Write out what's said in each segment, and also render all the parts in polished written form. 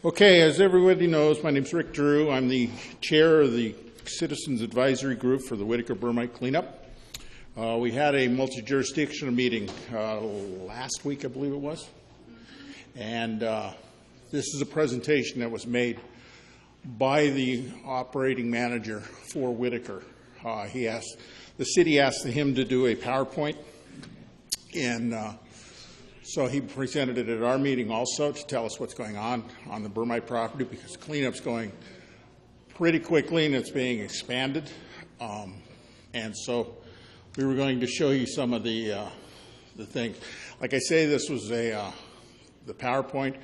Okay, as everybody knows, my name is Rick Drew. I'm the chair of the Citizens Advisory Group for the Whittaker-Bermite cleanup. We had a multi-jurisdictional meeting last week, I believe it was. And this is a presentation that was made by the operating manager for Whittaker. The city asked him to do a PowerPoint, and so he presented it at our meeting also to tell us what's going on the Bermite property, because cleanup's going pretty quickly and it's being expanded. And so we were going to show you some of the things. Like I say, this was the PowerPoint.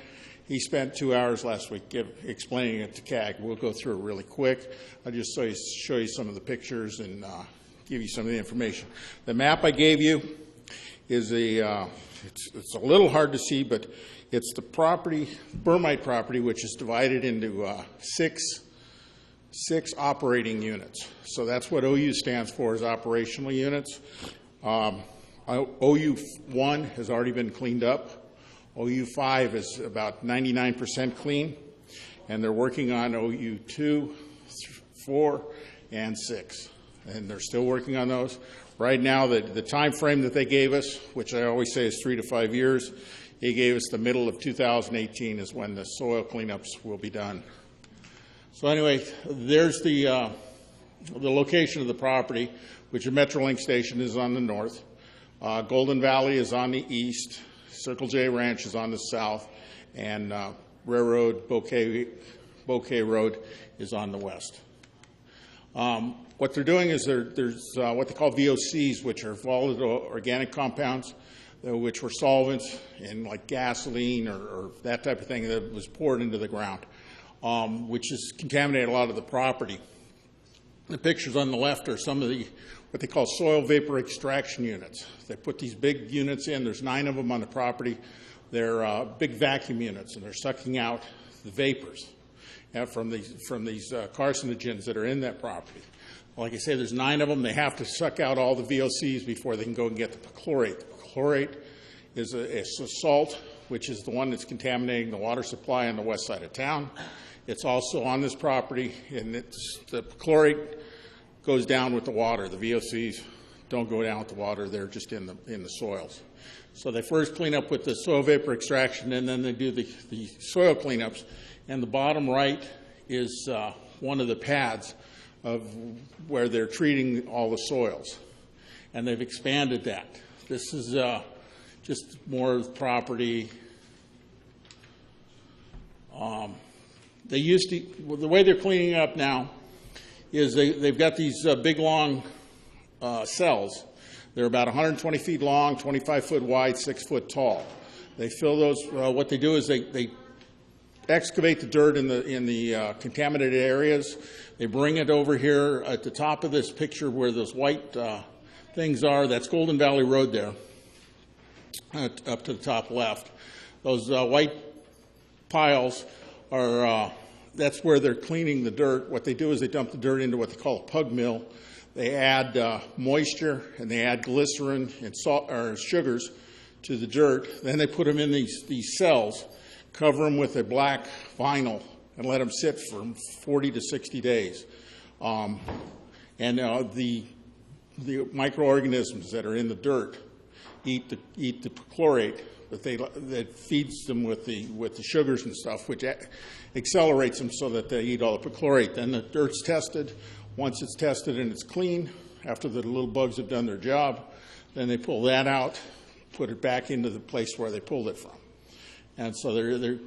He spent 2 hours last week explaining it to CAG. We'll go through it really quick. I'll just show you some of the pictures and give you some of the information. The map I gave you is it's a little hard to see, but it's the property, Bermite property, which is divided into six operating units. So that's what OU stands for, is operational units. OU1 has already been cleaned up. OU5 is about 99% clean, and they're working on OU2, 4, and 6, and they're still working on those. Right now, the time frame that they gave us, which I always say is 3 to 5 years, he gave us the middle of 2018 is when the soil cleanups will be done. So anyway, there's the location of the property, which the Metrolink station is on the north. Golden Valley is on the east. Circle J Ranch is on the south, and Railroad Bouquet Road is on the west. What they're doing is there's what they call VOCs, which are volatile organic compounds, which were solvents in like gasoline or that type of thing that was poured into the ground, which has contaminated a lot of the property. The pictures on the left are some of what they call soil vapor extraction units. They put these big units in. There's 9 of them on the property. They're big vacuum units, and they're sucking out the vapors from these carcinogens that are in that property. Like I say, there's 9 of them. They have to suck out all the VOCs before they can go and get the perchlorate. The perchlorate is a salt, which is the one that's contaminating the water supply on the west side of town. It's also on this property, and the perchlorate goes down with the water. The VOCs don't go down with the water. They're just in the soils. So they first clean up with the soil vapor extraction, and then they do the soil cleanups. And the bottom right is one of the pads of where they're treating all the soils. And they've expanded that. This is just more property. The way they're cleaning up now is they've got these big, long cells. They're about 120 feet long, 25 foot wide, 6 foot tall. They fill those. What they do is they excavate the dirt in the contaminated areas. They bring it over here at the top of this picture where those white things are. That's Golden Valley Road there, up to the top left. Those white piles are, that's where they're cleaning the dirt. What they do is they dump the dirt into what they call a pug mill. They add moisture, and they add glycerin and salt or sugars to the dirt. Then they put them in these cells, cover them with a black vinyl, and let them sit for 40 to 60 days. The microorganisms that are in the dirt eat the perchlorate, but that feeds them with the sugars and stuff, which accelerates them so that they eat all the perchlorate. Then the dirt's tested. Once it's tested and it's clean, after the little bugs have done their job, then they pull that out, put it back into the place where they pulled it from. And so they're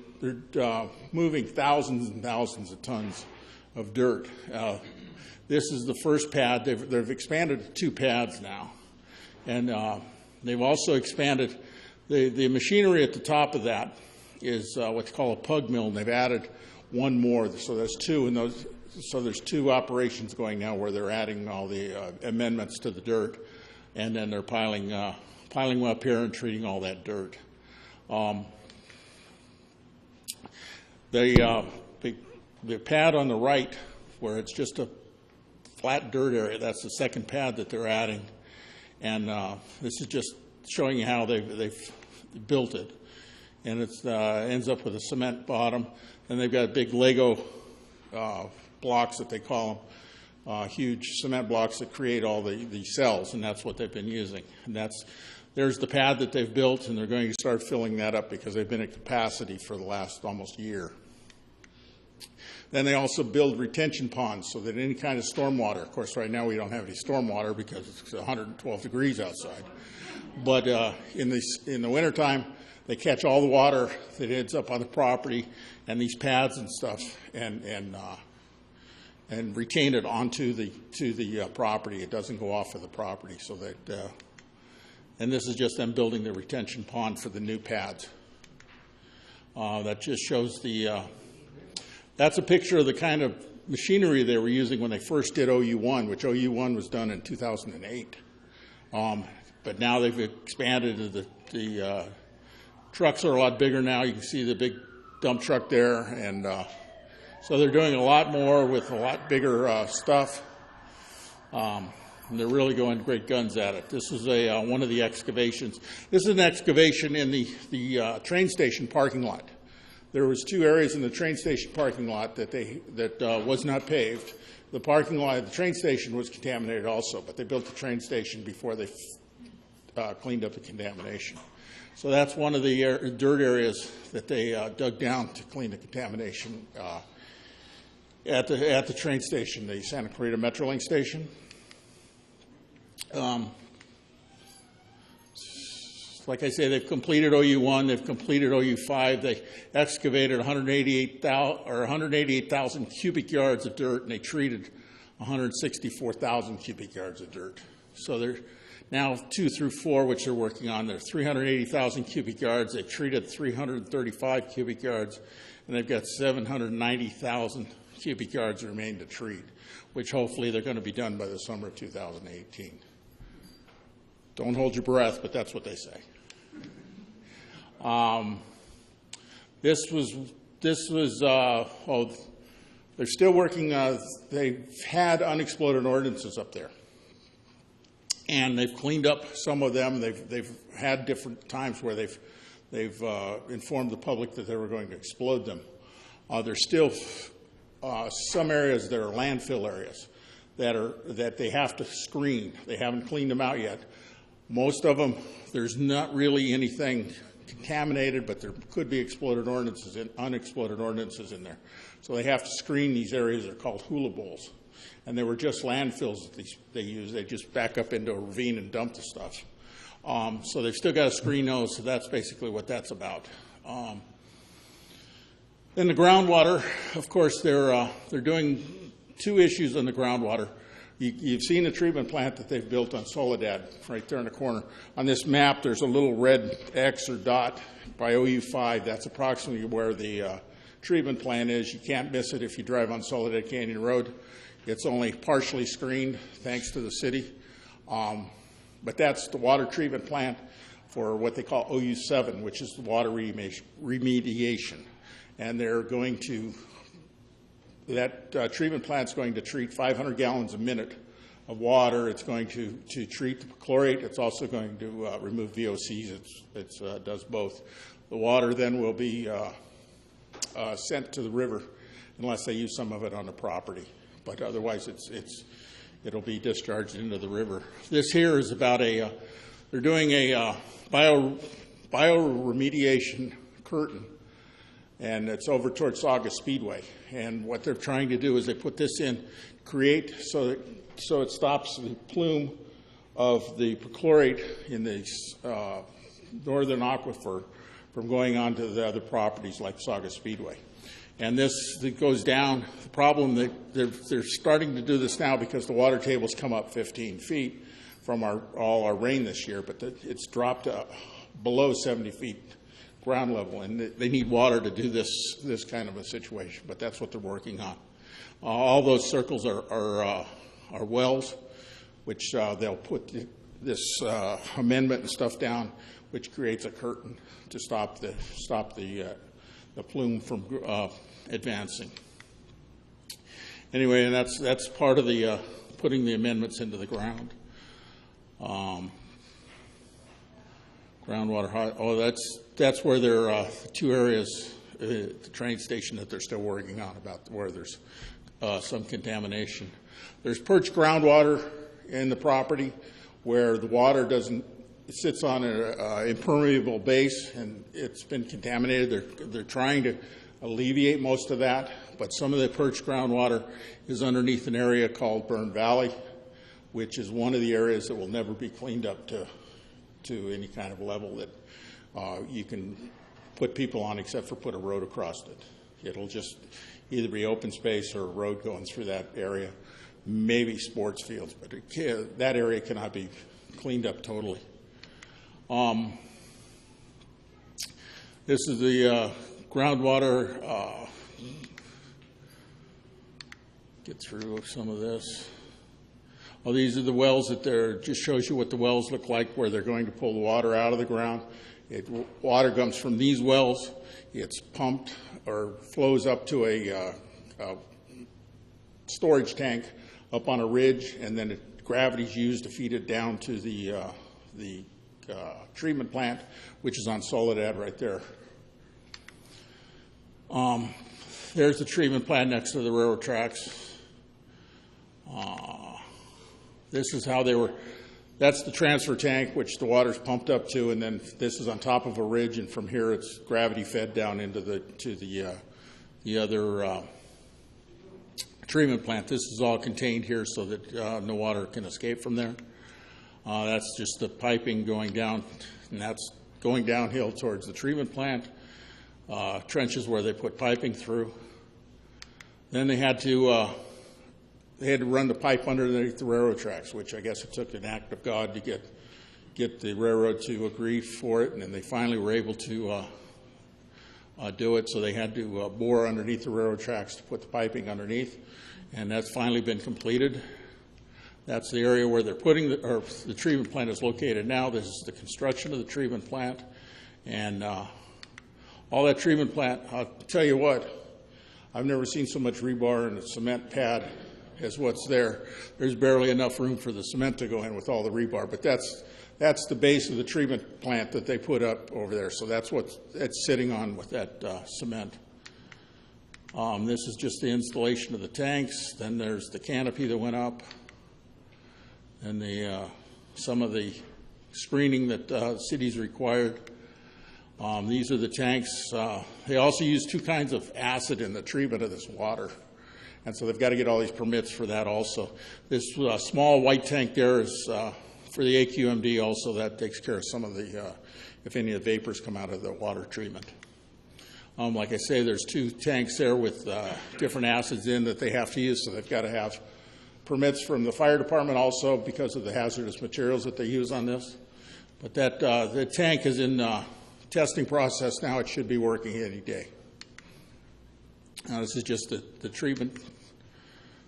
moving thousands and thousands of tons of dirt. This is the first pad. They've expanded to 2 pads now. And they've also expanded. The machinery at the top of that is what's called a pug mill, and they've added 1 more. So there's 2, and so there's 2 operations going now where they're adding all the amendments to the dirt, and then they're piling up here and treating all that dirt. The pad on the right, where it's just a flat dirt area, that's the second pad that they're adding. And this is just showing you how they've built it. and it ends up with a cement bottom. And they've got big Lego blocks that they call them, huge cement blocks that create all the cells, and that's what they've been using. And there's the pad that they've built, and they're going to start filling that up because they've been at capacity for the last almost year. Then they also build retention ponds so that any kind of stormwater, of course right now we don't have any stormwater because it's 112 degrees outside, but in the wintertime they catch all the water that ends up on the property and these pads and stuff and retain it onto the property. It doesn't go off of the property, so that and this is just them building the retention pond for the new pads. That just shows that's a picture of the kind of machinery they were using when they first did OU1, which OU1 was done in 2008. But now they've expanded to the trucks are a lot bigger now. You can see the big dump truck there, and so they're doing a lot more with a lot bigger stuff. And they're really going great guns at it. This is one of the excavations. This is an excavation in the train station parking lot. There was 2 areas in the train station parking lot that was not paved. The parking lot at the train station was contaminated also, but they built the train station before they cleaned up the contamination. So that's one of the dirt areas that they dug down to clean the contamination at the train station, the Santa Clarita Metrolink station. Like I say, they've completed OU1, they've completed OU5. They excavated 188,000 cubic yards of dirt, and they treated 164,000 cubic yards of dirt. So they're now 2 through 4, which they're working on. They're 380,000 cubic yards. They've treated 335 cubic yards, and they've got 790,000 cubic yards remain to treat, which hopefully they're going to be done by the summer of 2018. Don't hold your breath, but that's what they say. They're still working. They've had unexploded ordnances up there, and they've cleaned up some of them. They've had different times where they've informed the public that they were going to explode them. There's still some areas that are landfill areas that they have to screen. They haven't cleaned them out yet. Most of them, there's not really anything contaminated, but there could be exploded ordnances and unexploded ordnances in there. So they have to screen these areas. They're called hula bowls. And they were just landfills that they use. They just back up into a ravine and dump the stuff. So they've still got to screen those, so that's basically what that's about. Then the groundwater, of course, they're doing 2 issues on the groundwater. You've seen the treatment plant that they've built on Soledad, right there in the corner. On this map, there's a little red X or dot by OU5. That's approximately where the treatment plant is. You can't miss it if you drive on Soledad Canyon Road. It's only partially screened, thanks to the city. But that's the water treatment plant for what they call OU7, which is the water remediation. And they're going to that treatment plant's going to treat 500 gallons a minute of water. It's going to treat the perchlorate. It's also going to remove VOCs. It does both. The water then will be sent to the river unless they use some of it on the property. But otherwise, it'll be discharged into the river. This here is about they're doing a bioremediation curtain, and it's over towards Saugus Speedway. And what they're trying to do is they put this in, so it stops the plume of the perchlorate in the northern aquifer from going on to the other properties like Saugus Speedway. And this goes down. The problem that they're starting to do this now because the water table's come up 15 feet from all our rain this year, but it's dropped below 70 feet ground level, and they need water to do this kind of a situation, but that's what they're working on. All those circles are wells, which they'll put this amendment and stuff down, which creates a curtain to stop the plume from advancing. Anyway, and that's part of the putting the amendments into the ground. Of Groundwater, oh, that's where there are two areas at the train station that they're still working on about where there's some contamination. There's perched groundwater in the property where the water it sits on an impermeable base and it's been contaminated. They're trying to alleviate most of that, but some of the perched groundwater is underneath an area called Burn Valley, which is one of the areas that will never be cleaned up to any kind of level that you can put people on except for put a road across it. It'll just either be open space or a road going through that area, maybe sports fields, but that area cannot be cleaned up totally. This is the groundwater, get through some of this. Oh, these are the wells that just shows you what the wells look like where they're going to pull the water out of the ground. Water comes from these wells. It's pumped or flows up to a storage tank up on a ridge, and then gravity's used to feed it down to the treatment plant, which is on Soledad right there. There's the treatment plant next to the railroad tracks. This is how that's the transfer tank, which the water's pumped up to, and then this is on top of a ridge, and from here it's gravity fed down into the other treatment plant. This is all contained here so that no water can escape from there. That's just the piping going down, and that's going downhill towards the treatment plant. Trenches where they put piping through. Then they had to run the pipe underneath the railroad tracks, which I guess it took an act of God to get the railroad to agree for it, and then they finally were able to do it. So they had to bore underneath the railroad tracks to put the piping underneath, and that's finally been completed. That's the area where they're putting the treatment plant is located now. This is the construction of the treatment plant, and all that treatment plant. I'll tell you what, I've never seen so much rebar in a cement pad as what's there. There's barely enough room for the cement to go in with all the rebar, but that's the base of the treatment plant that they put up over there. So that's what it's sitting on with that cement. This is just the installation of the tanks. Then there's the canopy that went up, and some of the screening that the city's required. These are the tanks. They also use two kinds of acid in the treatment of this water. And so they've got to get all these permits for that also. This small white tank there is for the AQMD also. That takes care of some of the, if any of the vapors come out of the water treatment. Like I say, there's two tanks there with different acids in that they have to use, so they've got to have permits from the fire department also because of the hazardous materials that they use on this. But the tank is in testing process now. It should be working any day. Now, this is just the treatment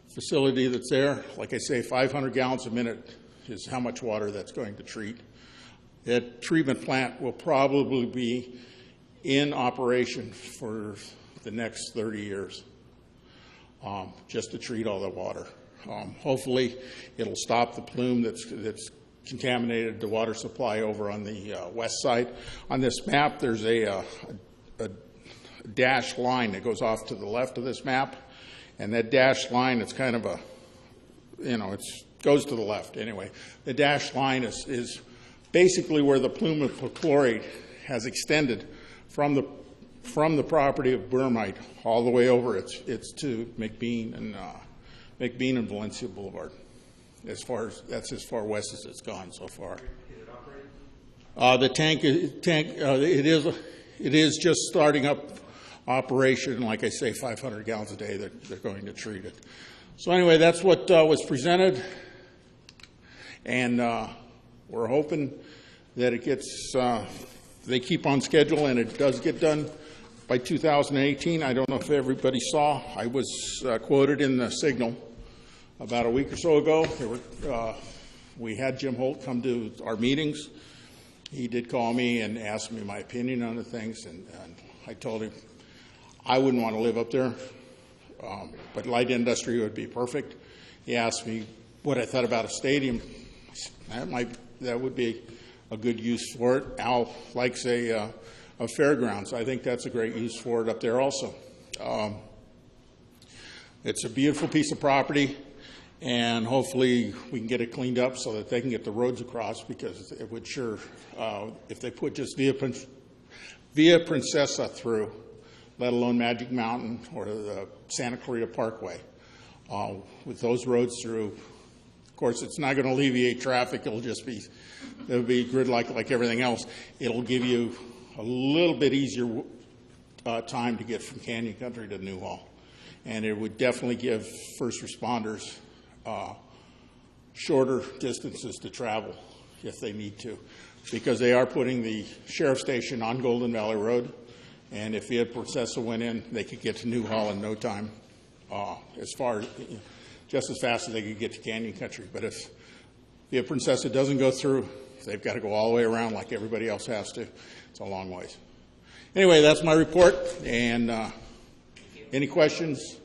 facility that's there. Like I say, 500 gallons a minute is how much water that's going to treat. That treatment plant will probably be in operation for the next 30 years just to treat all the water. Hopefully, it'll stop the plume that's contaminated the water supply over on the west side. On this map, there's a dashed line that goes off to the left of this map, and that dashed line is kind of it goes to the left anyway. The dashed line is basically where the plume of perchlorate has extended from the property of Bermite all the way over. It's to McBean and Valencia Boulevard. That's as far west as it's gone so far. Is it operating? The tank it is just starting up operation. Like I say, 500 gallons a day they're going to treat it. So anyway, that's what was presented, and we're hoping that it gets, they keep on schedule and it does get done by 2018. I don't know if everybody saw, I was quoted in the Signal about a week or so ago. We had Jim Holt come to our meetings. He did call me and ask me my opinion on the things, and I told him I wouldn't want to live up there, but light industry would be perfect. He asked me what I thought about a stadium. That would be a good use for it. Al likes a fairgrounds. I think that's a great use for it up there also. It's a beautiful piece of property, and hopefully we can get it cleaned up so that they can get the roads across, because it would sure, if they put just Via Princesa through, let alone Magic Mountain or the Santa Clarita Parkway, with those roads through, of course, it's not going to alleviate traffic. It'll be gridlock like everything else. It'll give you a little bit easier time to get from Canyon Country to Newhall. And it would definitely give first responders shorter distances to travel if they need to, because they are putting the sheriff's station on Golden Valley Road, and if Via Princesa went in, they could get to Newhall in no time, just as fast as they could get to Canyon Country. But if Via Princesa doesn't go through, they've got to go all the way around like everybody else has to. It's a long ways. Anyway, that's my report, and any questions?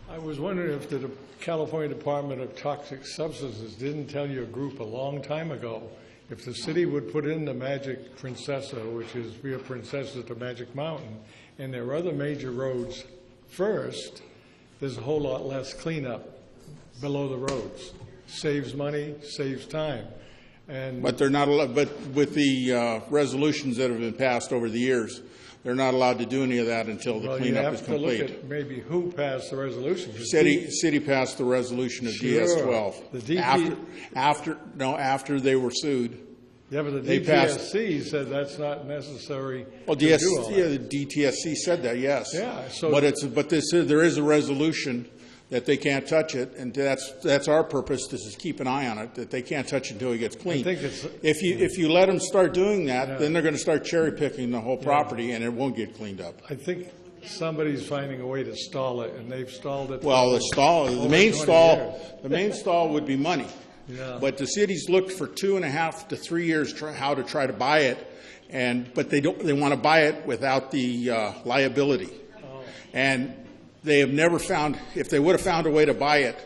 I was wondering if the California Department of Toxic Substances didn't tell your group a long time ago if the city would put in the Magic Princesa, which is Via Princesa to Magic Mountain, and there are other major roads first, there's a whole lot less cleanup below the roads. Saves money, saves time. But they're not allowed. But with the resolutions that have been passed over the years, they're not allowed to do any of that until the cleanup is complete. You have to look at maybe who passed the resolution. City passed the resolution of DS-12. The after they were sued. Yeah, but the DTSC said that's not necessary. Well, to do all the DTSC said that, yes. Yeah. So there is a resolution that they can't touch it, and that's our purpose. This is keep an eye on it, that they can't touch it until it gets clean. I think if you let them start doing that, then they're going to start cherry picking the whole property, and it won't get cleaned up. I think somebody's finding a way to stall it, and they've stalled it. Well, the main stall would be money. Yeah. But the city's looked for 2.5 to 3 years how to try to buy it, but they want to buy it without the liability. Oh. And they have never found, if they would have found a way to buy it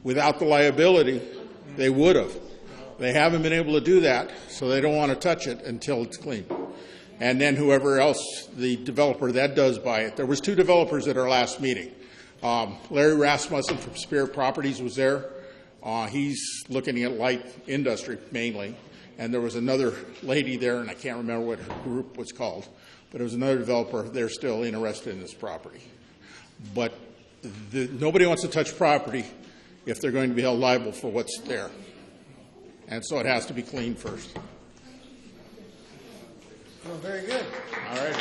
without the liability, they would have. They haven't been able to do that, so they don't want to touch it until it's clean. And then whoever else, the developer that does buy it. There was 2 developers at our last meeting. Larry Rasmussen from Spirit Properties was there. He's looking at light industry mainly. And there was another lady there, and I can't remember what her group was called, but it was another developer. They're still interested in this property. But nobody wants to touch property if they're going to be held liable for what's there. And so it has to be cleaned first. Oh, very good. All right.